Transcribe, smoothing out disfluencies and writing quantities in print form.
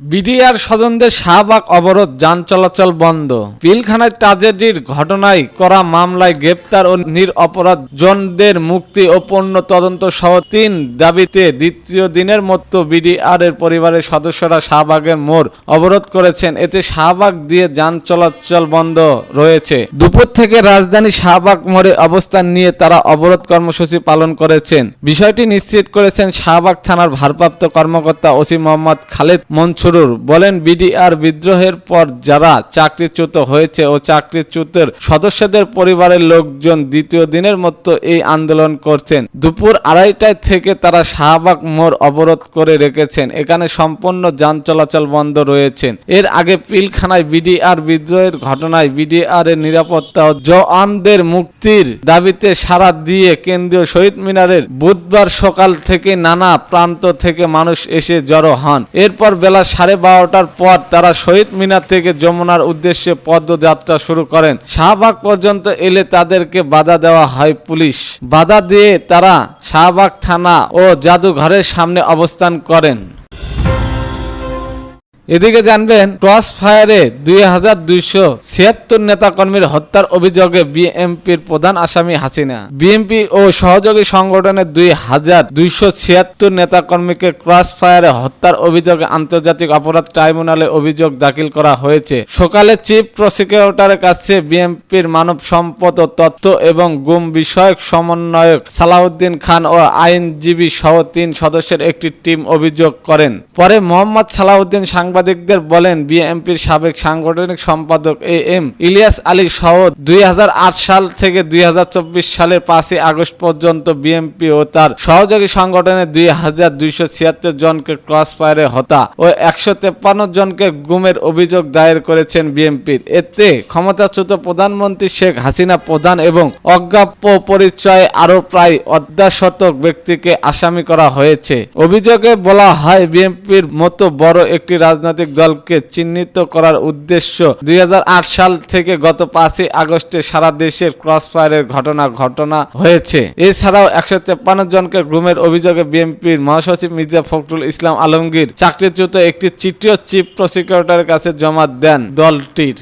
BDR স্বজনদের শাহবাগ অবরোধ, যান চলাচল বন্ধ। পিলখানায় ট্র্যাজেডির ঘটনায় করা মামলায় গ্রেপ্তার ও নিরপরাধ জনদের মুক্তি ও পূর্ণ তদন্ত সহ ৩ দাবিতে দ্বিতীয় দিনের মতো বিডিআর এর পরিবারের সদস্যরা শাহবাগের মোড় অবরোধ করেছেন। এতে শাহবাগ দিয়ে যান চলাচল বন্ধ রয়েছে। দুপুর থেকে রাজধানী শাহবাগ মোড়ে অবস্থান নিয়ে তারা অবরোধ কর্মসূচি পালন করেছেন। বিষয়টি নিশ্চিত করেছেন শাহবাগ থানার ভারপ্রাপ্ত কর্মকর্তা ওসি মোহাম্মদ খালেদ মনসুর। বলেন, বিডিআর বিদ্রোহের পর যারা চাকরিচ্যুত হয়েছে ও চাকরিচ্যুতের সদস্যদের পরিবারের লোকজন দ্বিতীয় দিনের মতো এই আন্দোলন করছেন। দুপুর 2:30টায় থেকে তারা শাহবাগ মোড় অবরোধ করে রেখেছেন। এখানে সম্পূর্ণ যান চলাচল বন্ধ রয়েছে। এর আগে পিলখানায় বিডিআর বিদ্রোহের ঘটনায় বিডিআর এর নিরাপত্তা ও জওয়ানদের মুক্তির দাবিতে সাড়া দিয়ে কেন্দ্রীয় শহীদ মিনারের বুধবার সকাল থেকে নানা প্রান্ত থেকে মানুষ এসে জড়ো হন। এরপর বেলা 12:30টার পর তারা শহীদ মিনার থেকে যমুনার উদ্দেশ্যে পদযাত্রা শুরু করেন। শাহবাগ পর্যন্ত এলে তাদেরকে বাধা দেওয়া হয় পুলিশ। বাধা দিয়ে তারা শাহবাগ থানা ও জাদুঘরের সামনে অবস্থান করেন। এদিকে জানবেন, ক্রস ফায়ারে 2276 নেতাকর্মীর হত্যার অভিযোগে বিএনপির প্রধান আসামি হাসিনা। বিএনপি ও সহযোগী সংগঠনের 2276 নেতাকর্মীকে ক্রস ফায়ারে হত্যার অভিযোগে আন্তর্জাতিক অপরাধ ট্রাইব্যুনালে অভিযোগ দাখিল করা হয়েছে। সকালে চিফ প্রসিকিউটরের কাছে বিএনপির মানব সম্পদ ও তথ্য এবং গুম বিষয়ক সমন্বয়ক সালাউদ্দিন খান ও আইনজীবী সহ 3 সদস্যের একটি টিম অভিযোগ করেন। পরে মোহাম্মদ সালাউদ্দিন সাংবাদিকদের বলেন, বিএনপির সাবেক সাংগঠনিক সম্পাদক এম ইলিয়াস আলী সহ 2008 সাল থেকে 2024 সালের 5 আগস্ট পর্যন্ত বিএনপি ও তার সহযোগী সংগঠনের 2276 জনকে ক্রস ফায়ারে হত্যা ও 153 জনকে গুমের অভিযোগ দায়ের করেছেন বিএনপির। এতে ক্ষমতাচ্যুত প্রধানমন্ত্রী শেখ হাসিনা প্রধান এবং অজ্ঞাত পরিচয়ে আরো প্রায় 1.5 ব্যক্তিকে আসামি করা হয়েছে। অভিযোগে বলা হয়, বিএনপির মতো বড় একটি রাজনৈতিক দলকে চিহ্নিত করার উদ্দেশ্য 2008 সাল থেকে গত 5 আগস্টে সারা দেশের ক্রস ফায়ারের ঘটনা হয়েছে। এছাড়াও 153 জনকে গুমের অভিযোগে বিএনপির মহাসচিব মির্জা ফখরুল ইসলাম আলমগীর চাকরিচ্যুত একটি চিঠিও চিফ প্রসিকিউটরের কাছে জমা দেন দলটির।